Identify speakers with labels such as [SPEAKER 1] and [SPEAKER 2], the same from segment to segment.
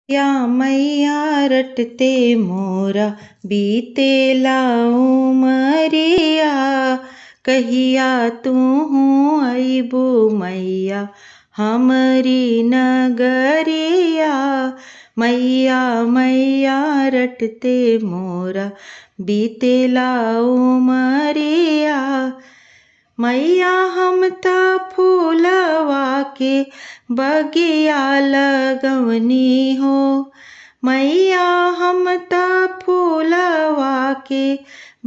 [SPEAKER 1] या मैया रटते मोरा बीतेला उमरिया, कहिया तू अइबू मैया हमरी नगरिया। मैया मैया रटते मोरा बीतेला उमरिया, मैया हम त फूलवा के बगिया लगवनी हो। मैया हम त फूलवा के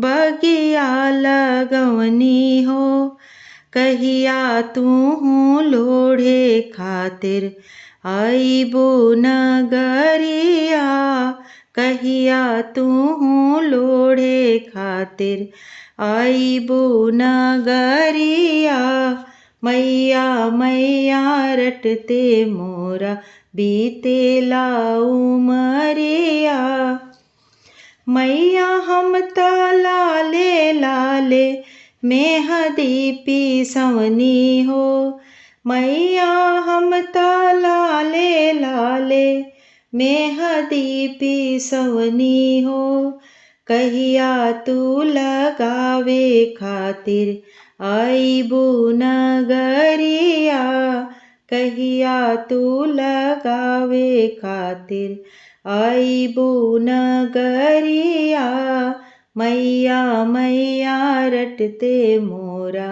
[SPEAKER 1] बगिया लगवनी हो, कहिया तू लोढ़े खातिर अइबू नगरिया। कहिया तू लोढ़े खातिर अइबू नगरिया। मैया मैया रटते मोरा बीतेला उमरिया, मैया हम त लाले लाले मेहदी पिसवनी हो। मैया हम त लाले लाले मेहदी पिसवनी हो, कहिया तू लगावे खातिर अइबू नगरिया। कहिया तू लगावे खातिर अइबू नगरिया। मैया मैया रटते मोरा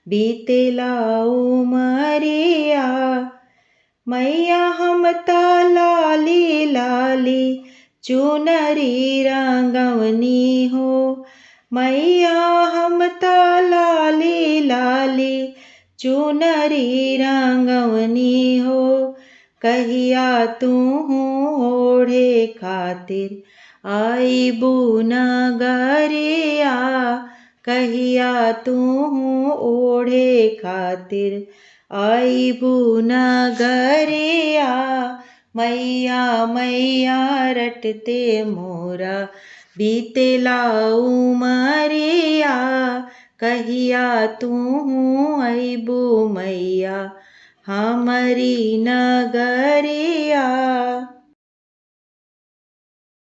[SPEAKER 1] बीतेला उमरिया, मैया हम त लाली लाली चुनरी रंगवनी हो। मैया हम त लाली लाली चुनरी रंगवनी हो, कहिया तू ओढ़े खातिर अइबू नगरिया। कहिया तू ओढ़े खातिर अइबू नगरिया। मैया मैया रटते मोरा बीतेला उमरिया, कहिया तू अइबू मैया हमरी नगरिया।